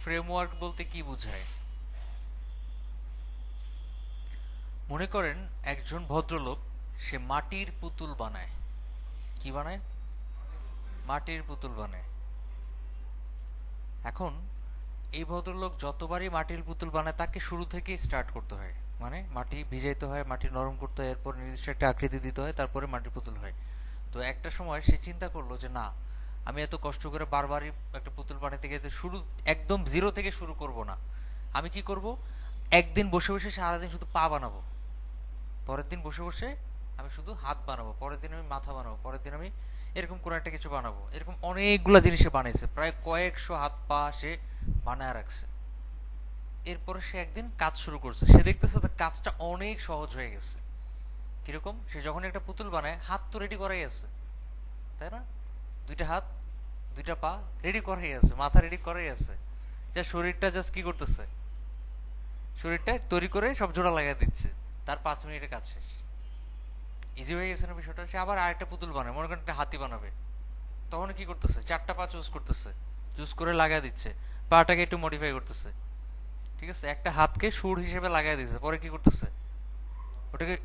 Framework বলতে কি বোঝায়? মনে করেন একজন ভদ্রলোক, সে মাটির পুতুল বানায়। কি বানায়? মাটির পুতুল বানায়। এখন এই ভদ্রলোক যতবারই মাটির পুতুল বানায় তাকে শুরু থেকেই স্টার্ট করতে হয়, মানে মাটি ভিজাইতে হয়, মাটি নরম করতে হয়, এরপর নির্দিষ্ট একটা আকৃতি দিতে হয়, তারপরে মাটির পুতুল হয়। তো একটা সময় সে চিন্তা করলো যে না, আমি এত কষ্ট করে বারবারই একটা পুতুল বানাতে গিয়ে শুরু একদম জিরো থেকে শুরু করব না। আমি কি করব, একদিন বসে বসে সারাদিন শুধু পা বানাবো, পরের দিন বসে বসে আমি শুধু হাত বানাবো, পরের দিন আমি মাথা বানাবো, পরের দিন আমি এরকম কোনো একটা কিছু বানাবো। এরকম অনেকগুলা জিনিস সে বানাইছে, প্রায় কয়েকশো হাত পা সে বানায় রাখছে। এরপরে সে একদিন কাজ শুরু করছে, সে দেখতেছে তার কাজটা অনেক সহজ হয়ে গেছে। কিরকম? সে যখন একটা পুতুল বানায় হাত তো রেডি করাই আছে, তাই না? দুইটা হাত, দুইটা পা রেডি করাই আছে, মাথা রেডি করাই আছে, যা শরীরটা জাস্ট কি করতেছে, শরীরটা তৈরি করে সব জোড়া লাগিয়ে দিচ্ছে। তার 5 মিনিটে কাজ শেষ। ইজি হয়ে গেছে না বিষয়টা? সে আবার আরেকটা পুতুল বানায়, মনে করেন একটা হাতি বানাবে, তখন কি করতেছে, 4টা পা চুজ করতেছে, চুজ করে লাগিয়ে দিচ্ছে, পাটাকে একটু মডিফাই করতেছে, ঠিক আছে, একটা হাতকে সুর হিসেবে লাগিয়ে দিচ্ছে, পরে কি করতেছে, ওটাকে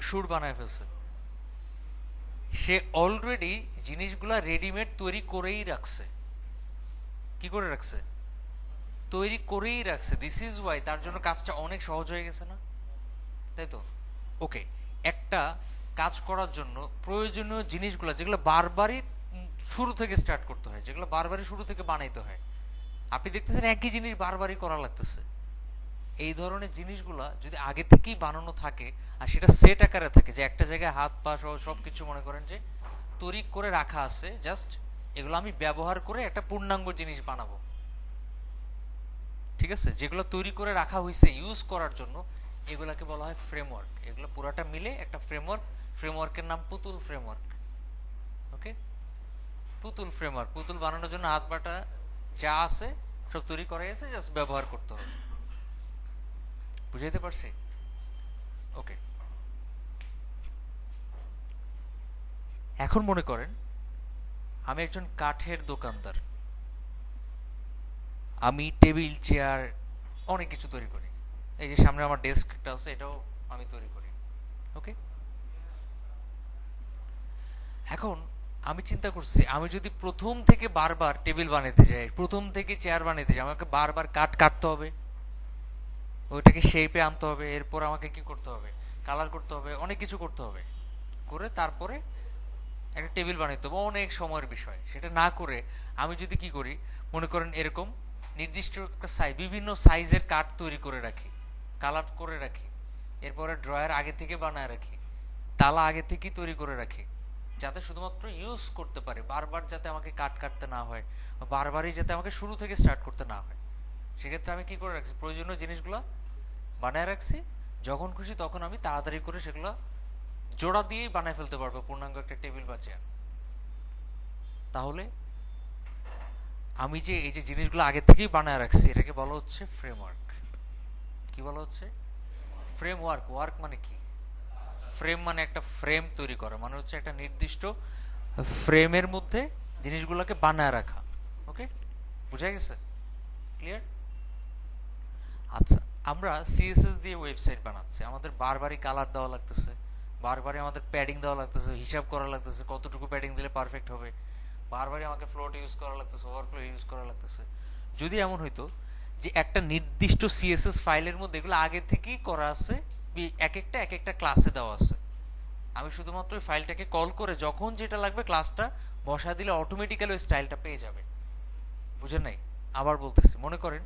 সুর বানায় ফেলছে। সে অলরেডি জিনিসগুলা রেডিমেড তৈরি করেই রাখছে। কি করে রাখছে? তৈরি করেই রাখছে। দিস ইজ ওয়াই তার জন্য কাজটা অনেক সহজ হয়ে গেছে না, তাই তো? ওকে, একটা কাজ করার জন্য প্রয়োজনীয় জিনিসগুলো যেগুলো বারবারই শুরু থেকে স্টার্ট করতে হয়, যেগুলো বারবারই শুরু থেকে বানাইতে হয়, আপনি দেখতেছেন একই জিনিস বারবারই করা লাগতেছে। এই ধরনের জিনিসগুলা যদি আগে থেকেই বানানো থাকে আর সেটা সেট আকারে থাকে, যে একটা জায়গায় হাত পা সহ সবকিছু মনে করেন যে তৈরি করে রাখা আছে, জাস্ট এগুলো আমি ব্যবহার করে একটা পূর্ণাঙ্গ জিনিস বানাবো, ঠিক আছে, যেগুলো তৈরি করে রাখা হয়েছে ইউজ করার জন্য, এগুলাকে বলা হয় ফ্রেমওয়ার্ক। এগুলো পুরাটা মিলে একটা ফ্রেমওয়ার্ক। ফ্রেমওয়ার্কের নাম পুতুল ফ্রেমওয়ার্ক। ওকে, পুতুল ফ্রেমওয়ার্ক। পুতুল বানানোর জন্য হাত পাটা যা আছে সব তৈরি করা গেছে, জাস্ট ব্যবহার করতে হবে। বুঝাইতে পারছি? ওকে, এখন মনে করেন আমি একজন কাঠের দোকানদার, আমি টেবিল চেয়ার অনেক কিছু তৈরি করি। এই যে সামনে আমার ডেস্কটা আছে, এটাও আমি তৈরি করি। ওকে, এখন আমি চিন্তা করছি, আমি যদি প্রথম থেকে বারবার টেবিল বানাতে যাই, প্রথম থেকে চেয়ার বানাতে যাই, আমাকে বারবার কাঠ কাটতে হবে, ওইটাকে শেপে আনতে হবে, এরপর আমাকে কি করতে হবে, কালার করতে হবে, অনেক কিছু করতে হবে, করে তারপরে একটা টেবিল বানাইতে হবে, অনেক সময়ের বিষয়। সেটা না করে আমি যদি কি করি, মনে করেন এরকম নির্দিষ্ট একটা সাইজ, বিভিন্ন সাইজের কাঠ তৈরি করে রাখি, কালার করে রাখি, এরপরে ড্রয়ার আগে থেকে বানায় রাখি, তালা আগে থেকেই তৈরি করে রাখি, যাতে শুধুমাত্র ইউজ করতে পারে, বারবার যাতে আমাকে কাট কাটতে না হয়, বারবারই যাতে আমাকে শুরু থেকে স্টার্ট করতে না হয়। সেক্ষেত্রে আমি কি করে রাখছি, প্রয়োজনীয় জিনিসগুলো বানায় রাখছি, যখন খুশি তখন আমি তাড়াতাড়ি করে সেগুলো জোড়া দিয়েই বানায় ফেলতে পারবো পূর্ণাঙ্গ একটা টেবিল বা চেয়ার। তাহলে আমি যে এই যে জিনিসগুলো আগে থেকেই বানায় রাখছি, এটাকে বলা হচ্ছে ফ্রেমওয়ার্ক। কি বলা হচ্ছে? ফ্রেমওয়ার্ক। ওয়ার্ক মানে কি? ফ্রেম মানে একটা ফ্রেম তৈরি করা, মানে হচ্ছে একটা নির্দিষ্ট ফ্রেমের মধ্যে জিনিসগুলোকে বানায় রাখা। ওকে, বুঝা গেছে? ক্লিয়ার? আচ্ছা, আমরা সিএসএস দিয়ে ওয়েবসাইট বানাচ্ছি, আমাদের বারবারই কালার দেওয়া লাগতেছে, বারবারই আমাদের প্যাডিং দেওয়া লাগতেছে, হিসাব করা লাগতেছে কতটুকু প্যাডিং দিলে পারফেক্ট হবে, বারবারই আমাকে ফ্লোট ইউজ করা লাগতেছে, ওভারফ্লো ইউজ করা লাগতেছে। যদি এমন হইতো যে একটা নির্দিষ্ট সিএসএস ফাইলের মধ্যে এগুলো আগে থেকেই করা আছে, এক একটা ক্লাসে দেওয়া আছে, আমি শুধুমাত্র ওই ফাইলটাকে কল করে যখন যেটা লাগবে ক্লাসটা বসা দিলে অটোমেটিক্যালি ওই স্টাইলটা পেয়ে যাবে। বুঝেন নাই? আবার বলতেছি, মনে করেন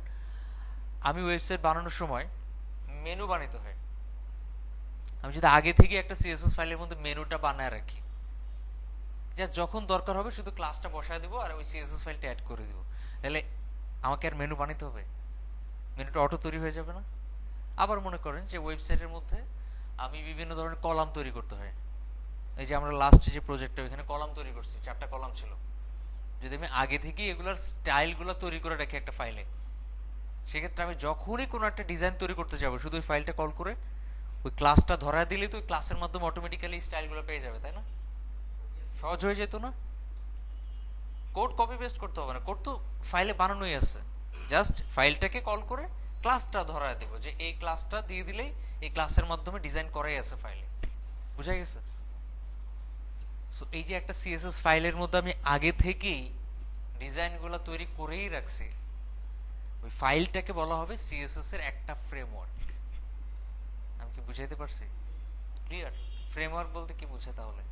আমি ওয়েবসাইট বানানোর সময় মেনু বানাতে হয়, আমি যদি আগে থেকে একটা সিএসএস ফাইলের মধ্যে মেনুটা বানায় রাখি, যা যখন দরকার হবে শুধু ক্লাসটা বসায় দিব আর ওই সিএসএস ফাইলটা অ্যাড করে দিব, তাহলে আমাকে আর মেনু বানাতে হবে? মেনুটা অটো তৈরি হয়ে যাবে না? আবার মনে করেন যে ওয়েবসাইটের মধ্যে আমি বিভিন্ন ধরনের কলাম তৈরি করতে হয়, এই যে আমরা লাস্ট যে প্রজেক্টটা ওইখানে কলাম তৈরি করছি, 4টা কলাম ছিল, যদি আমি আগে থেকেই এগুলার স্টাইলগুলো তৈরি করে রাখি একটা ফাইলে, সেক্ষেত্রে আমি যখনই কোনো একটা ডিজাইন তৈরি করতে যাবো শুধু ওই ফাইলটা কল করে ওই ক্লাসটা ধরা দিলে তো ওই ক্লাসের মাধ্যমে অটোমেটিক্যালি স্টাইলগুলো পেয়ে যাবে, তাই না? সহজ হয়ে যেত না? কোড কপি পেস্ট করতে হবে না, কোড তো ফাইলে বানানোই আছে, জাস্ট ফাইলটাকে কল করে ক্লাসটা ধরায় দেব, যে এই ক্লাসটা দিয়ে দিলেই এই ক্লাসের মাধ্যমে ডিজাইন করাই আছে ফাইলে। বুঝা গেছে? সো এই যে একটা সিএসএস ফাইলের মধ্যে আমি আগে থেকেই ডিজাইনগুলো তৈরি করেই রাখছি, ওই ফাইলটাকে বলা হবে সিএসএস এর একটা ফ্রেমওয়ার্ক। আমি কি বুঝাইতে পারছি? ক্লিয়ার? ফ্রেমওয়ার্ক বলতে কি বুঝে তাহলে?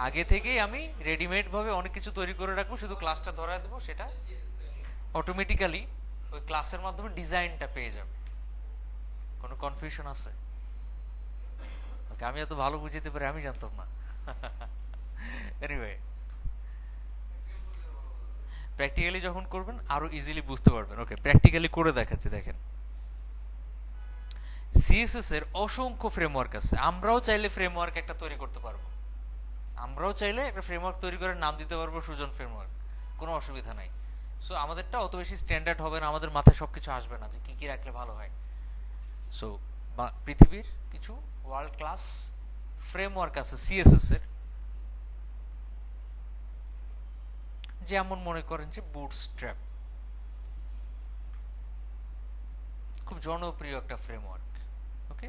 আগে থেকেই আমি রেডিমেড ভাবে অনেক কিছু তৈরি করে রাখবো, শুধু ক্লাসটা ধরায় দেবো, সেটা অটোমেটিক্যালি ওই ক্লাসের মাধ্যমে ডিজাইনটা পেয়ে যাবে। কোনো কনফিউশন আছে? ওকে, আমি এত ভালো বুঝাতে পারি আমি জানতাম না। এনিওয়ে, প্র্যাকটিক্যালি যখন করবেন আরো ইজিলি বুঝতে পারবেন। ওকে, প্র্যাকটিক্যালি করে দেখাচ্ছি। দেখেন, সিএসএস এর অসংখ্য ফ্রেমওয়ার্ক আছে। আমরাও চাইলে ফ্রেমওয়ার্ক একটা তৈরি করতে পারবো। আমরাও চাইলে একটা ফ্রেমওয়ার্ক তৈরি করে নাম দিতে পারবো সুজন ফ্রেমওয়ার্ক, কোনো অসুবিধা নাই। সো আমাদেরটা অত বেশি স্ট্যান্ডার্ড হবে না, আমাদের মাথায় সবকিছু আসবে না যে কি কি রাখলে ভালো হয়। সো পৃথিবীর কিছু ওয়ার্ল্ড ক্লাস ফ্রেমওয়ার্ক আছে সিএসএস এর, যেমন মনে করেন যে বুটস্ট্র্যাপ, খুব জনপ্রিয় একটা ফ্রেমওয়ার্ক। ওকে,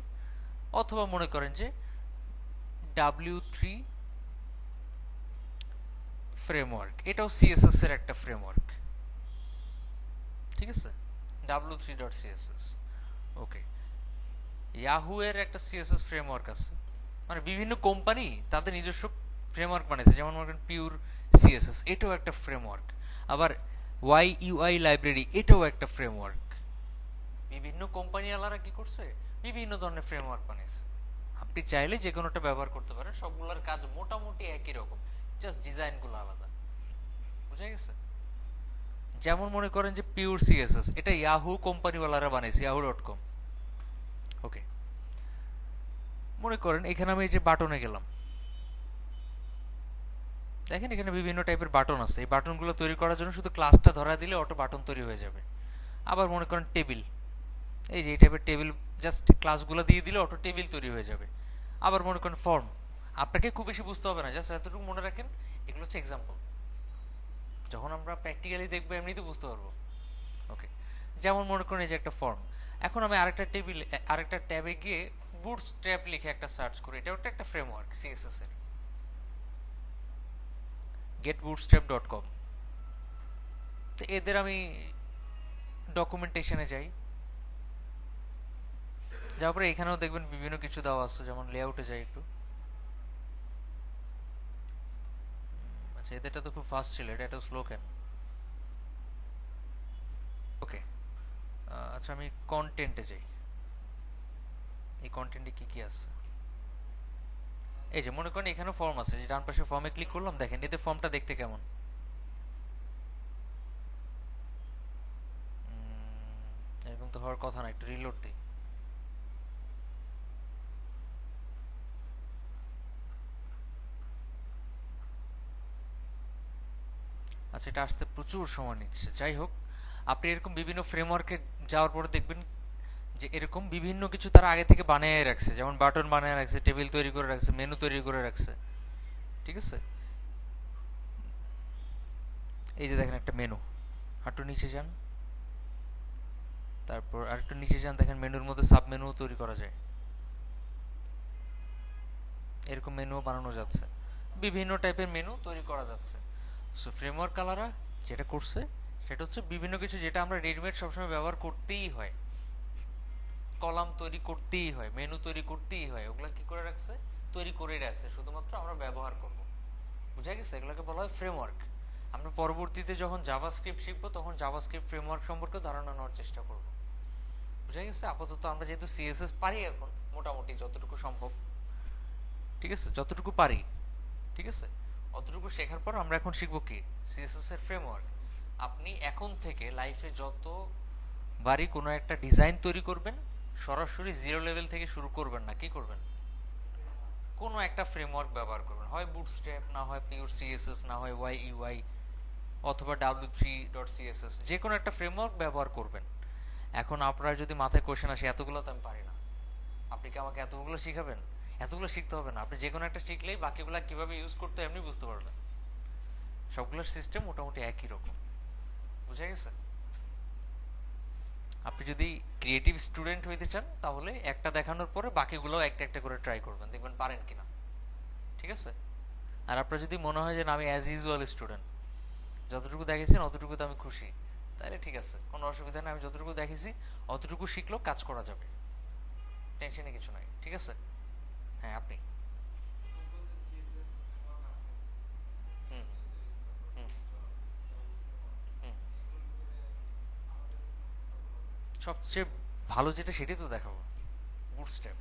অথবা মনে করেন যে W3 ফ্রেমওয়ার্ক, এটাও সিএসএস এর একটা ফ্রেমওয়ার্ক। ঠিক আছে, w3.css। ওকে, ইয়াহু এর একটা সিএসএস ফ্রেমওয়ার্ক আছে, মানে বিভিন্ন কোম্পানি তাদের নিজস্ব ফ্রেমওয়ার্ক বানিয়েছে, যেমন মনে করেন পিওর সিএসএস, এটাও একটা ফ্রেমওয়ার্ক। আবার YUI লাইব্রেরি, এটাও একটা ফ্রেমওয়ার্ক। বিভিন্ন কোম্পানি আলারা কি করছে, বিভিন্ন ধরনের ফ্রেমওয়ার্ক বানিয়েছে। আপনি চাইলে যে কোনোটা ব্যবহার করতে পারেন, সবগুলোর কাজ মোটামুটি একই রকম, জাস্ট ডিজাইনগুলো আলাদা। বুঝা গেছে? যেমন মনে করেন যে পিওর সিএসএস, এটা ইয়াহু কোম্পানিওয়ালারা বানিয়েছে, yahoo.com। ওকে, মনে করেন এখানে আমি এই যে বাটনে গেলাম, দেখেন এখানে বিভিন্ন টাইপের বাটন আছে। এই বাটনগুলো তৈরি করার জন্য শুধু ক্লাসটা ধরা দিলে অটো বাটন তৈরি হয়ে যাবে। আবার মনে করেন টেবিল, এই যে এই টাইপের টেবিল, জাস্ট ক্লাসগুলো দিয়ে দিলে অটো টেবিল তৈরি হয়ে যাবে। আবার মনে করেন ফর্ম, আপনাকে খুব বেশি বুঝতে হবে না, জাস্ট এতটুকু মনে রাখেন এগুলো হচ্ছে এক্সাম্পল। যখন আমরা প্র্যাকটিক্যালি দেখবো এমনিতে বুঝতে পারবো। ওকে, যেমন মনে করেন এই যে একটা ফর্ম, এখন আমি আরেকটা টেবিল, আরেকটা ট্যাবে গিয়ে বুটস্ট্র্যাপ লিখে একটা সার্চ করি, এটা একটা ফ্রেমওয়ার্ক সিএসএস এর, getbootstrap.com। তো এদের আমি ডকুমেন্টেশনে যাই, যাওয়ার পরে এখানেও দেখবেন বিভিন্ন কিছু দেওয়া আছে, যেমন লেআউটে যাই একটু। আচ্ছা, এদেরটা তো খুব ফাস্ট ছিল, এটা স্লো কেন? ওকে, আচ্ছা আমি কন্টেন্টে যাই। এই কন্টেন্টে কি কি আছে, এই যে মনে করেন এখানে ফর্ম আছে, যে ডান পাশে ফর্মে ক্লিক করলাম, দেখেন এতে ফর্মটা দেখতে কেমন। এরকম তো হওয়ার কথা না, একটু রিলোড দিই। আচ্ছা, এটা আসতে প্রচুর সময় নিচ্ছে। যাই হোক, আপনি এরকম বিভিন্ন ফ্রেমওয়ার্কে যাওয়ার পরে দেখবেন যে এরকম বিভিন্ন কিছু তারা আগে থেকে বানিয়ে রাখছে, যেমন বাটন বানিয়ে রাখছে, টেবিল তৈরি করে রাখছে, মেনু তৈরি করে রাখছে। ঠিক আছে, এই যে দেখেন একটা মেনু, একটু নিচে যান, তারপর আর একটু নিচে যান, দেখেন মেনুর মধ্যে সাব মেনু তৈরি করা যায়, এরকম মেনুও বানানো যাচ্ছে, বিভিন্ন টাইপের মেনু তৈরি করা যাচ্ছে। সো ফ্রেমওয়ার্ক কালাররা যেটা করছে সেটা হচ্ছে বিভিন্ন কিছু যেটা আমরা রেডিমেড সবসময় ব্যবহার করতেই হয়, কলাম তৈরি করতেই হয়, মেনু তৈরি করতেই হয়, ওগুলা কি করে রাখছে, তৈরি করে রাখছে, শুধুমাত্র আমরা ব্যবহার করব। বুঝা গেছে? এগুলোকে বলা হয় ফ্রেমওয়ার্ক। আমরা পরবর্তীতে যখন জাভাস্ক্রিপ্ট শিখবো তখন জাভাস্ক্রিপ্ট ফ্রেমওয়ার্ক সম্পর্কে ধারণা নেওয়ার চেষ্টা করব। বুঝা গেছে? আপাতত আমরা যেহেতু সিএসএস পারি এখন মোটামুটি যতটুকু সম্ভব, ঠিক আছে, যতটুকু পারি, ঠিক আছে, অতটুকু শেখার পর আমরা এখন শিখবো কি, সিএসএস এর ফ্রেমওয়ার্ক। আপনি এখন থেকে লাইফে যতবারই কোনো একটা ডিজাইন তৈরি করবেন, সরাসরি জিরো লেভেল থেকে শুরু করবেন না, কি করবেন, কোনো একটা ফ্রেমওয়ার্ক ব্যবহার করবেন, হয় বুটস্ট্র্যাপ, না হয় পিওর সিএসএস, না হয় YUI, অথবা w3.css, যে কোনো একটা ফ্রেমওয়ার্ক ব্যবহার করবেন। এখন আপনার যদি মাথায় কোশ্চেন আসে এতগুলো তো আমি পারি না, আপনি কি আমাকে এতগুলো শিখাবেন? এতগুলো শিখতে হবে না, আপনি যে কোনো একটা শিখলেই বাকিগুলো কিভাবে ইউজ করতে এমনি বুঝতে পারবেন। সবগুলোর সিস্টেম মোটামুটি একই রকম। বুঝা গেছে? আপনি যদি ক্রিয়েটিভ স্টুডেন্ট হইতে চান তাহলে একটা দেখানোর পরে বাকিগুলো একটা একটা করে ট্রাই করবেন, দেখবেন পারেন কিনা। ঠিক আছে? আর আপনার যদি মনে হয় যে না আমি অ্যাজ ইউজুয়াল স্টুডেন্ট, যতটুকু দেখেছেন অতটুকুতে আমি খুশি, তাহলে ঠিক আছে, কোনো অসুবিধা নেই। আমি যতটুকু দেখেছি অতটুকু শিখলেও কাজ করা যাবে, টেনশনে কিছু নাই। ঠিক আছে? হ্যাঁ আপনি। হুম হুম হুম। সবচেয়ে ভালো যেটা সেটাই তো দেখাবো, বুটস্ট্র্যাপ।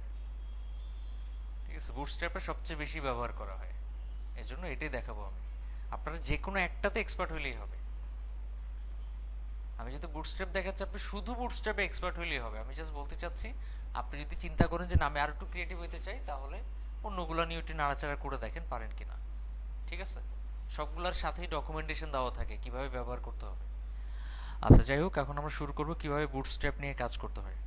ঠিক আছে? বুটস্ট্র্যাপের সবচেয়ে বেশি ব্যবহার করা হয়, এই জন্য এটাই দেখাবো আমি। আপনারা যে কোনো একটাতে এক্সপার্ট হইলেই হবে। আমি যদি বুটস্ট্র্যাপ দেখাচ্ছি, আপনি শুধু বুটস্ট্র্যাপে এক্সপার্ট হইলেই হবে। আমি জাস্ট বলতে চাচ্ছি, আপনি যদি চিন্তা করেন যে না আমি আর একটু ক্রিয়েটিভ হইতে চাই, তাহলে অন্যগুলো নিয়ে একটু নাড়াচাড়া করে দেখেন পারেন কিনা। ঠিক আছে? সবগুলোর সাথেই ডকুমেন্টেশন দেওয়া থাকে কিভাবে ব্যবহার করতে হবে। আচ্ছা যাই হোক, এখন আমরা শুরু করবো কিভাবে বুটস্ট্র্যাপ নিয়ে কাজ করতে হয়।